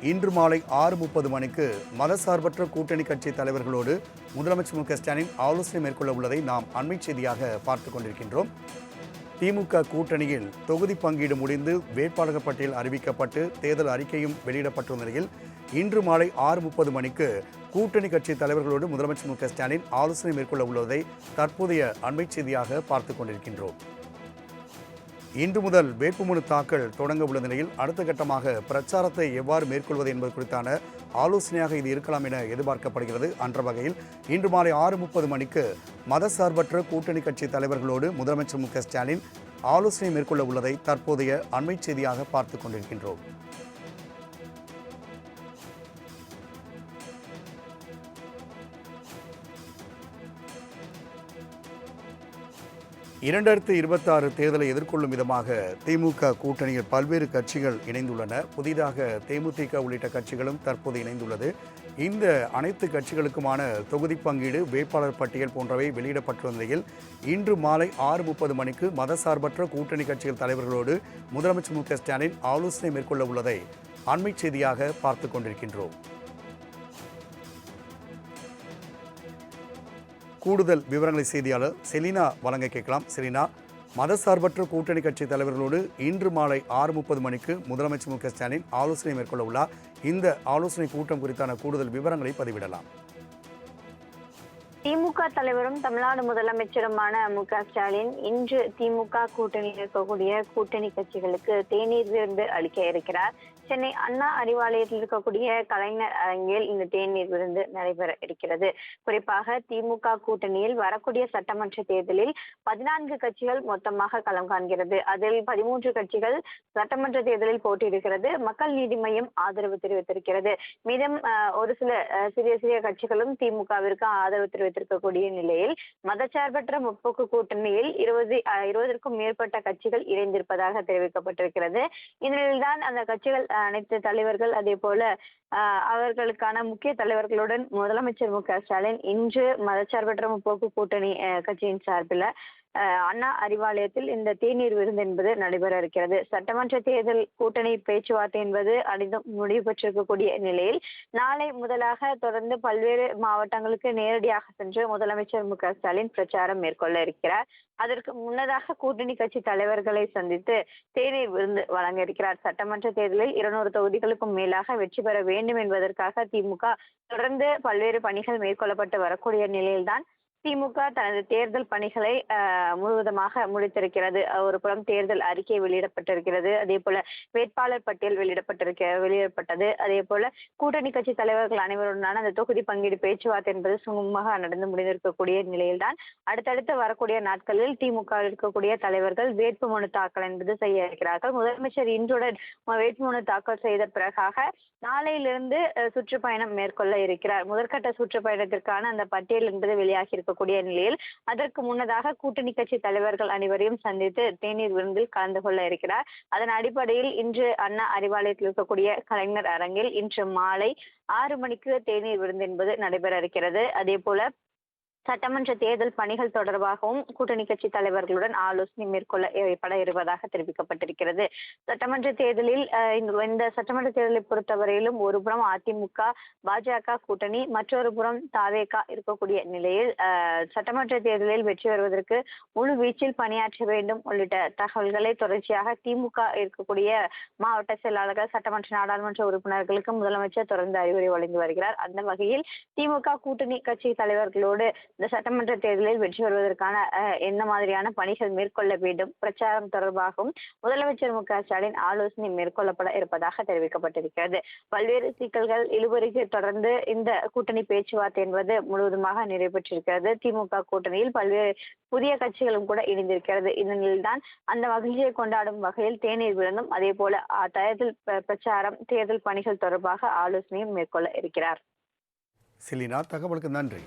இன்று மாலை 6:30 மணிக்கு மதசார்பற்ற கூட்டணி கட்சி தலைவர்களோடு முதலமைச்சர் மு.க.ஸ்டாலின் ஆலோசனை மேற்கொள்ள உள்ளதை நாம் அண்மை செய்தியாக பார்த்துக் கொண்டிருக்கின்றோம். திமுக கூட்டணியில் தொகுதி பங்கீடு முடிந்து வேட்பாளர்கள் பட்டியல் அறிவிக்கப்பட்டு தேர்தல் அறிக்கையும் வெளியிடப்பட்டுள்ள நிலையில் இன்று மாலை 6:30 மணிக்கு கூட்டணி கட்சி தலைவர்களோடு முதலமைச்சர் மு.க.ஸ்டாலின் ஆலோசனை மேற்கொள்ள உள்ளதை தற்போதைய அண்மை செய்தியாக பார்த்துக் கொண்டிருக்கின்றோம். இன்று முதல் வேட்புமனு தாக்கல் தொடங்க உள்ள நிலையில் அடுத்த கட்டமாக பிரச்சாரத்தை எவ்வாறு மேற்கொள்வது என்பது குறித்தான ஆலோசனையாக இது இருக்கலாம் என எதிர்பார்க்கப்படுகிறது. அன்ற வகையில் இன்று மாலை 6:30 மணிக்கு மதசார்பற்ற கூட்டணி கட்சி தலைவர்களோடு முதலமைச்சர் மு.க.ஸ்டாலின் ஆலோசனை மேற்கொள்ள உள்ளதை தற்போதைய அண்மை செய்தியாக பார்த்துக் கொண்டிருக்கின்றோம். 2026 தேர்தலை எதிர்கொள்ளும் விதமாக திமுக கூட்டணியில் பல்வேறு கட்சிகள் இணைந்துள்ளன. புதிதாக தேமுதிக உள்ளிட்ட கட்சிகளும் தற்போது இணைந்துள்ளது. இந்த அனைத்து கட்சிகளுக்குமான தொகுதி பங்கீடு, வேட்பாளர் பட்டியல் போன்றவை வெளியிடப்பட்டுள்ள நிலையில் இன்று மாலை 6:30 மணிக்கு மதசார்பற்ற கூட்டணி கட்சிகள் தலைவர்களோடு முதலமைச்சர் மு.க.ஸ்டாலின் ஆலோசனை மேற்கொள்ள உள்ளதை அண்மை செய்தியாக பார்த்துக் கொண்டிருக்கின்றோம். கூடுதல் விவரங்களை செய்தியாளர் செலினா வழங்க கேட்கலாம். செலினா, மதசார்பற்ற கூட்டணி கட்சி தலைவர்களோடு இன்று மாலை 6:30 மணிக்கு முதலமைச்சர் மு.க.ஸ்டாலின் ஆலோசனை மேற்கொள்ள உள்ளார். இந்த ஆலோசனை கூட்டம் குறித்தான கூடுதல் விவரங்களை பதிவிடலாம். திமுக தலைவரும் தமிழ்நாடு முதலமைச்சருமான மு.க.ஸ்டாலின் இன்று திமுக கூட்டணியில் இருக்கக்கூடிய கூட்டணி கட்சிகளுக்கு தேநீர் விருந்து அளிக்க இருக்கிறார். சென்னை அண்ணா அறிவாலயத்தில் இருக்கக்கூடிய கலைஞர் அரங்கில் இந்த தேநீர் விருந்து நடைபெற இருக்கிறது. குறிப்பாக திமுக கூட்டணியில் வரக்கூடிய சட்டமன்ற தேர்தலில் 14 கட்சிகள் மொத்தமாக களம் காண்கிறது. அதில் 13 கட்சிகள் சட்டமன்ற தேர்தலில் போட்டியிடுகிறது. மக்கள் நீதி மய்யம் ஆதரவு தெரிவித்திருக்கிறது. மீதம் ஒரு சில சிறிய கட்சிகளும் திமுகவிற்கு ஆதரவு தெரிவித்திருக்கக்கூடிய நிலையில் மதச்சார்பற்ற முற்போக்கு கூட்டணியில் 20க்கும் மேற்பட்ட கட்சிகள் இணைந்திருப்பதாக தெரிவிக்கப்பட்டிருக்கிறது. இந்நிலையில்தான் அந்த கட்சிகள் அனைத்து தலைவர்கள் அதே போல அவர்களுக்கான முக்கிய தலைவர்களுடன் முதலமைச்சர் மு.க.ஸ்டாலின் இன்று மதச்சார்பற்ற முற்போக்கு கூட்டணி கட்சியின் சார்பில் அண்ணா அறிவாலயத்தில் இந்த தேநீர் விருந்து என்பது நடைபெற இருக்கிறது. சட்டமன்ற தேர்தல் கூட்டணி பேச்சுவார்த்தை என்பது அனைத்தும் முடிவு பெற்றிருக்கக்கூடிய நிலையில் நாளை முதலாக தொடர்ந்து பல்வேறு மாவட்டங்களுக்கு நேரடியாக சென்று முதலமைச்சர் மு.க.ஸ்டாலின் பிரச்சாரம் மேற்கொள்ள இருக்கிறார். அதற்கு முன்னதாக கூட்டணி கட்சி தலைவர்களை சந்தித்து தேநீர் விருந்து வழங்க இருக்கிறார். சட்டமன்ற தேர்தலில் 200 தொகுதிகளுக்கும் மேலாக வெற்றி பெற வேண்டும் என்பதற்காக திமுக தொடர்ந்து பல்வேறு பணிகள் மேற்கொள்ளப்பட்டு வரக்கூடிய நிலையில்தான் திமுக தனது தேர்தல் பணிகளை முழுவதுமாக முடித்திருக்கிறது. ஒரு புறம் தேர்தல் அறிக்கை வெளியிடப்பட்டிருக்கிறது. அதே போல வேட்பாளர் பட்டியல் வெளியிடப்பட்டது. அதே போல கூட்டணி கட்சி தலைவர்கள் அனைவருடனான அந்த தொகுதி பங்கீடு பேச்சுவார்த்தை என்பது சுமூகமாக நடந்து முடிந்திருக்கக்கூடிய நிலையில்தான் அடுத்தடுத்து வரக்கூடிய நாட்களில் திமுக இருக்கக்கூடிய தலைவர்கள் வேட்புமனு தாக்கல் என்பது செய்ய இருக்கிறார்கள். முதலமைச்சர் இன்றுடன் வேட்புமனு தாக்கல் செய்த பிறகாக நாளையிலிருந்து சுற்றுப்பயணம் மேற்கொள்ள இருக்கிறார். முதற்கட்ட சுற்றுப்பயணத்திற்கான அந்த பட்டியல் என்பது வெளியாகி இருக்கக்கூடிய நிலையில் அதற்கு முன்னதாக கூட்டணி கட்சி தலைவர்கள் அனைவரையும் சந்தித்து தேநீர் விருந்தில் கலந்து கொள்ள இருக்கிறார். அதன் அடிப்படையில் இன்று அண்ணா அறிவாலயத்தில் இருக்கக்கூடிய கலைஞர் அரங்கில் இன்று மாலை 6 மணிக்கு தேநீர் விருந்து என்பது நடைபெற இருக்கிறது. அதே போல சட்டமன்ற தேர்தல் பணிகள் தொடர்பாகவும் கூட்டணி கட்சி தலைவர்களுடன் ஆலோசனை மேற்கொள்ளப்பட இருப்பதாக தெரிவிக்கப்பட்டிருக்கிறது. சட்டமன்ற தேர்தலில் இந்த சட்டமன்ற தேர்தலை பொறுத்தவரையிலும் ஒரு புறம் அதிமுக பாஜக கூட்டணி, மற்றொரு புறம் தாவேகா இருக்கக்கூடிய நிலையில் சட்டமன்ற தேர்தலில் வெற்றி பெறுவதற்கு முழு வீச்சில் பணியாற்ற வேண்டும் உள்ளிட்ட தகவல்களை தொடர்ச்சியாக திமுக இருக்கக்கூடிய மாவட்ட செயலாளர்கள், சட்டமன்ற நாடாளுமன்ற உறுப்பினர்களுக்கு முதலமைச்சர் தொடர்ந்து அறிவுரை வழங்கி வருகிறார். அந்த வகையில் திமுக கூட்டணி கட்சி தலைவர்களோடு இந்த சட்டமன்ற தேர்தலில் வெற்றி பெறுவதற்கான என்ன மாதிரியான பணிகள் மேற்கொள்ள வேண்டும், பிரச்சாரம் தொடர்பாகவும் முதலமைச்சர் மு.க.ஸ்டாலின் ஆலோசனை மேற்கொள்ளப்பட இருப்பதாக தெரிவிக்கப்பட்டிருக்கிறது. பல்வேறு சிக்கல்கள் இழுபறிக்கு தொடர்ந்து இந்த கூட்டணி பேச்சுவார்த்தை என்பது முழுவதுமாக நிறைவேற்றிருக்கிறது. திமுக கூட்டணியில் பல்வேறு புதிய கட்சிகளும் கூட இணைந்திருக்கிறது. இந்த நிலையில்தான் அந்த மகிழ்ச்சியை கொண்டாடும் வகையில் தேநீர் விருந்தும் அதே போல தேர்தல் பிரச்சாரம், தேர்தல் பணிகள் தொடர்பாக ஆலோசனையும் மேற்கொள்ள இருக்கிறார். செலினா, தகவலுக்கு நன்றி.